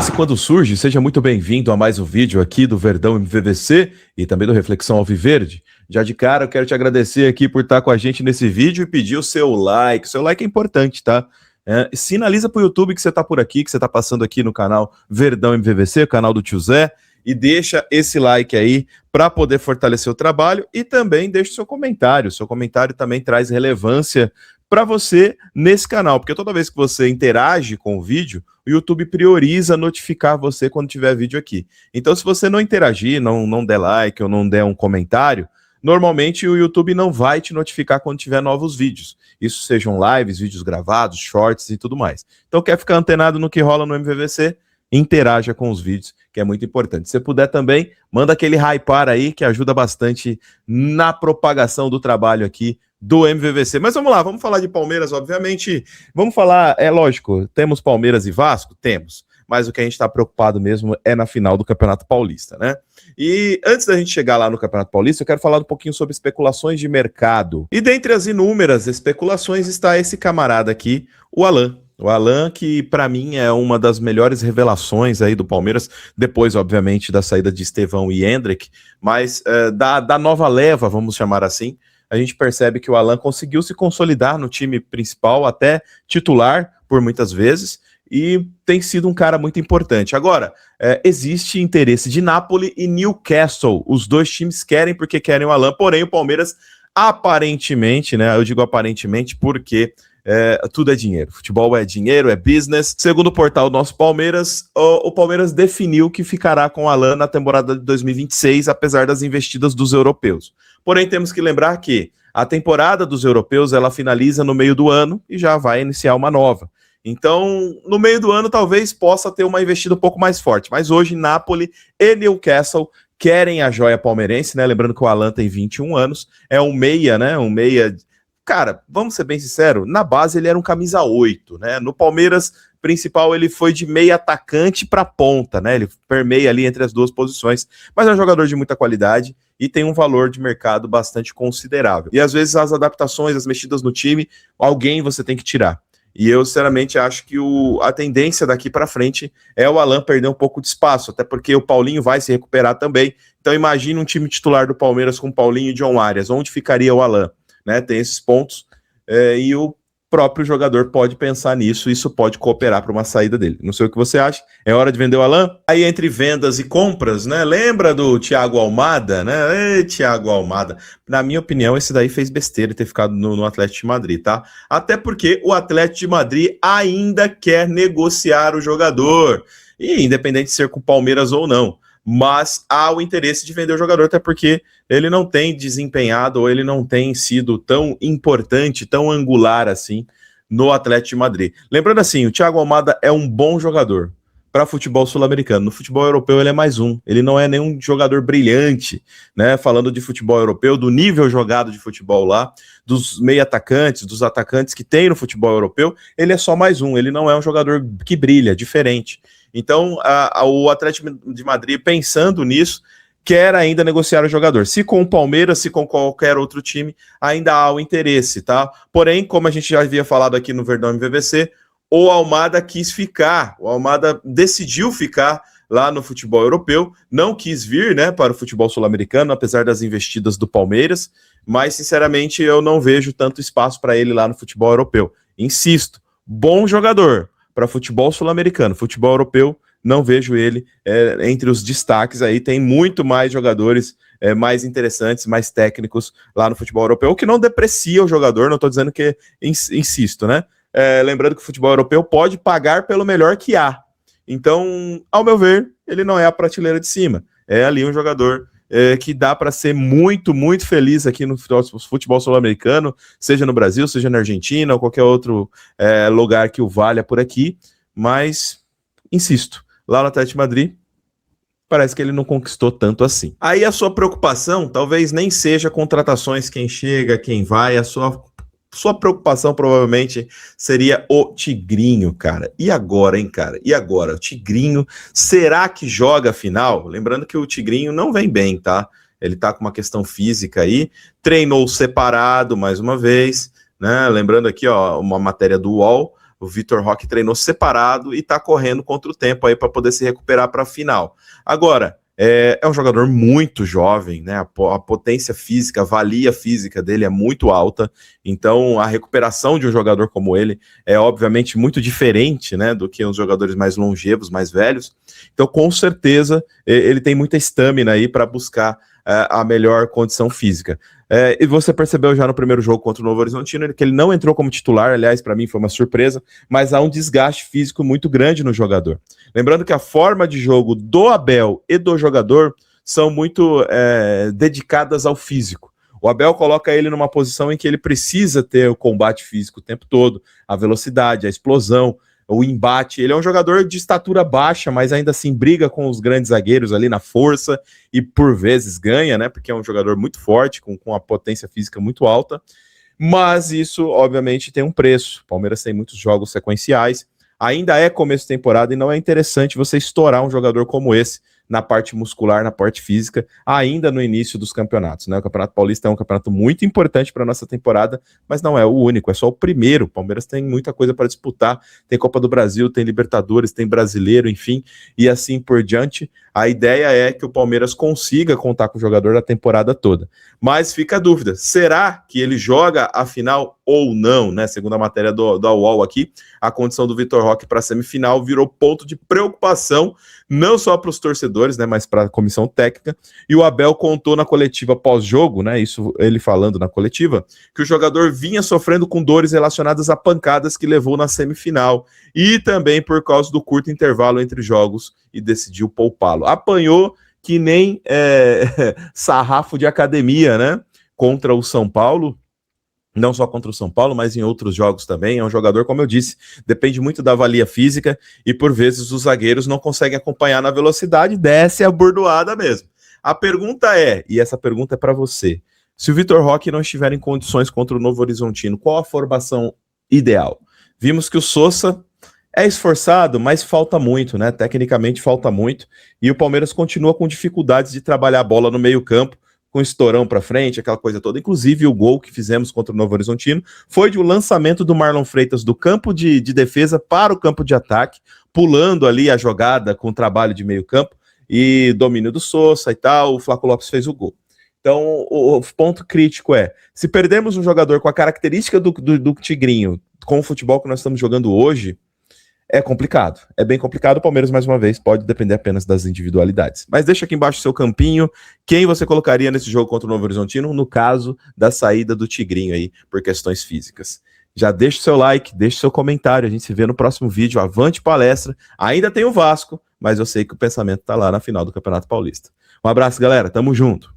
Cresce quando surge, seja muito bem-vindo a mais um vídeo aqui do Verdão MVVC e também do Reflexão Alviverde. Já de cara eu quero te agradecer aqui por estar com a gente nesse vídeo e pedir o seu like. O seu like é importante, tá? Sinaliza pro YouTube que você tá por aqui, que você tá passando aqui no canal Verdão MVVC, canal do Tio Zé, e deixa esse like aí para poder fortalecer o trabalho e também deixa o seu comentário. O seu comentário também traz relevância para você nesse canal, porque toda vez que você interage com o vídeo, o YouTube prioriza notificar você quando tiver vídeo aqui. Então, se você não interagir, não der like ou não der um comentário, normalmente o YouTube não vai te notificar quando tiver novos vídeos. Isso sejam lives, vídeos gravados, shorts e tudo mais. Então, quer ficar antenado no que rola no MVVC? Interaja com os vídeos, que é muito importante. Se puder também, manda aquele hypar aí, que ajuda bastante na propagação do trabalho aqui do MVVC. Mas vamos lá, vamos falar de Palmeiras, obviamente. Vamos falar, é lógico, temos Palmeiras e Vasco? Temos. Mas o que a gente está preocupado mesmo é na final do Campeonato Paulista, né? E antes da gente chegar lá no Campeonato Paulista, eu quero falar um pouquinho sobre especulações de mercado. E dentre as inúmeras especulações está esse camarada aqui, o Alan. O Alan, que para mim é uma das melhores revelações aí do Palmeiras, depois, obviamente, da saída de Estevão e Endrick, mas da nova leva, vamos chamar assim, a gente percebe que o Alan conseguiu se consolidar no time principal, até titular por muitas vezes, e tem sido um cara muito importante. Agora, existe interesse de Napoli e Newcastle, os dois times querem porque querem o Alan, porém o Palmeiras aparentemente, né, eu digo aparentemente porque tudo é dinheiro, futebol é dinheiro, é business. Segundo o portal Nosso Palmeiras, o Palmeiras definiu que ficará com o Alan na temporada de 2026, apesar das investidas dos europeus. Porém, temos que lembrar que a temporada dos europeus ela finaliza no meio do ano e já vai iniciar uma nova. Então, no meio do ano, talvez possa ter uma investida um pouco mais forte. Mas hoje, Napoli e Newcastle querem a joia palmeirense, né? Lembrando que o Alan tem 21 anos, é um meia, né? Um meia. Cara, vamos ser bem sinceros, na base ele era um camisa 8, né? No Palmeiras principal ele foi de meia atacante para ponta, né? Ele permeia ali entre as duas posições, mas é um jogador de muita qualidade e tem um valor de mercado bastante considerável. E às vezes as adaptações, as mexidas no time, alguém você tem que tirar. E eu, sinceramente, acho que a tendência daqui para frente é o Alan perder um pouco de espaço, até porque o Paulinho vai se recuperar também. Então imagine um time titular do Palmeiras com Paulinho e John Arias, onde ficaria o Alan? Né, tem esses pontos, e o próprio jogador pode pensar nisso, isso pode cooperar para uma saída dele. Não sei o que você acha, é hora de vender o Alan? Aí entre vendas e compras, né, lembra do Thiago Almada, né, Thiago Almada, na minha opinião esse daí fez besteira ter ficado no Atlético de Madrid, tá? Até porque o Atlético de Madrid ainda quer negociar o jogador, e independente de ser com o Palmeiras ou não, mas há o interesse de vender o jogador, até porque ele não tem desempenhado ou ele não tem sido tão importante, tão angular assim no Atlético de Madrid. Lembrando assim, o Thiago Almada é um bom jogador para futebol sul-americano. No futebol europeu ele é mais um, ele não é nenhum jogador brilhante, né? Falando de futebol europeu, do nível jogado de futebol lá, dos meio-atacantes, dos atacantes que tem no futebol europeu, ele é só mais um, ele não é um jogador que brilha, diferente. Então, o Atlético de Madrid, pensando nisso, quer ainda negociar o jogador. Se com o Palmeiras, se com qualquer outro time, ainda há o interesse, tá? Porém, como a gente já havia falado aqui no Verdão MVVC, o Almada quis ficar, o Almada decidiu ficar lá no futebol europeu, não quis vir, né, para o futebol sul-americano, apesar das investidas do Palmeiras, mas, sinceramente, eu não vejo tanto espaço para ele lá no futebol europeu. Insisto, bom jogador para futebol sul-americano, futebol europeu, não vejo ele entre os destaques aí, tem muito mais jogadores mais interessantes, mais técnicos lá no futebol europeu, o que não deprecia o jogador, não estou dizendo que, insisto, né? Lembrando que o futebol europeu pode pagar pelo melhor que há. Então, ao meu ver, ele não é a prateleira de cima, é ali um jogador que dá para ser muito, muito feliz aqui no futebol sul-americano, seja no Brasil, seja na Argentina, ou qualquer outro lugar que o valha por aqui, mas, insisto, lá no Atlético de Madrid, parece que ele não conquistou tanto assim. Aí a sua preocupação talvez nem seja contratações, quem chega, quem vai, a sua preocupação provavelmente seria o Tigrinho, cara. E agora, hein, cara? E agora? O Tigrinho, será que joga a final? Lembrando que o Tigrinho não vem bem, tá? Ele tá com uma questão física aí, treinou separado mais uma vez, né? Lembrando aqui, ó, uma matéria do UOL, O Vitor Roque treinou separado e tá correndo contra o tempo aí para poder se recuperar para a final. Agora, é um jogador muito jovem, né? A potência física, a valia física dele é muito alta, então a recuperação de um jogador como ele é obviamente muito diferente, né, do que os jogadores mais longevos, mais velhos. Então, com certeza, ele tem muita estamina aí para buscar a melhor condição física. E você percebeu já no primeiro jogo contra o Novo Horizontino que ele não entrou como titular, aliás, para mim foi uma surpresa, mas há um desgaste físico muito grande no jogador. Lembrando que a forma de jogo do Abel e do jogador são muito dedicadas ao físico. O Abel coloca ele numa posição em que ele precisa ter o combate físico o tempo todo, a velocidade, a explosão, o embate. Ele é um jogador de estatura baixa, mas ainda assim briga com os grandes zagueiros ali na força e por vezes ganha, né? Porque é um jogador muito forte, com a potência física muito alta. Mas isso, obviamente, tem um preço. O Palmeiras tem muitos jogos sequenciais. Ainda é começo de temporada e não é interessante você estourar um jogador como esse na parte muscular, na parte física, ainda no início dos campeonatos, né? O Campeonato Paulista é um campeonato muito importante para a nossa temporada, mas não é o único, é só o primeiro. O Palmeiras tem muita coisa para disputar, tem Copa do Brasil, tem Libertadores, tem Brasileiro, enfim, e assim por diante. A ideia é que o Palmeiras consiga contar com o jogador da temporada toda. Mas fica a dúvida, será que ele joga a final ou não, né? Segundo a matéria da UOL aqui, a condição do Vitor Roque para a semifinal virou ponto de preocupação, não só para os torcedores, né, mas para a comissão técnica. E o Abel contou na coletiva pós-jogo, né, isso ele falando na coletiva, que o jogador vinha sofrendo com dores relacionadas a pancadas que levou na semifinal e também por causa do curto intervalo entre jogos e decidiu poupá-lo. Apanhou que nem sarrafo de academia, né, contra o São Paulo. Não só contra o São Paulo, mas em outros jogos também. É um jogador, como eu disse, depende muito da valia física e por vezes os zagueiros não conseguem acompanhar na velocidade, desce a bordoada mesmo. A pergunta é, e essa pergunta é para você, se o Vitor Roque não estiver em condições contra o Novo Horizontino, qual a formação ideal? Vimos que o Sousa é esforçado, mas falta muito, né? Tecnicamente falta muito, e o Palmeiras continua com dificuldades de trabalhar a bola no meio-campo, com estourão para frente, aquela coisa toda. Inclusive, o gol que fizemos contra o Novo Horizontino foi de um lançamento do Marlon Freitas do campo de defesa para o campo de ataque, pulando ali a jogada com o trabalho de meio campo e domínio do Sousa e tal. O Flaco Lopes fez o gol. Então, o ponto crítico é, se perdermos um jogador com a característica do Tigrinho, com o futebol que nós estamos jogando hoje, é complicado, é bem complicado. O Palmeiras, mais uma vez, pode depender apenas das individualidades. Mas deixa aqui embaixo o seu campinho, quem você colocaria nesse jogo contra o Novo Horizontino, no caso da saída do Tigrinho aí, por questões físicas. Já deixa o seu like, deixa o seu comentário, a gente se vê no próximo vídeo. Avante palestra, ainda tem o Vasco, mas eu sei que o pensamento tá lá na final do Campeonato Paulista. Um abraço, galera, tamo junto.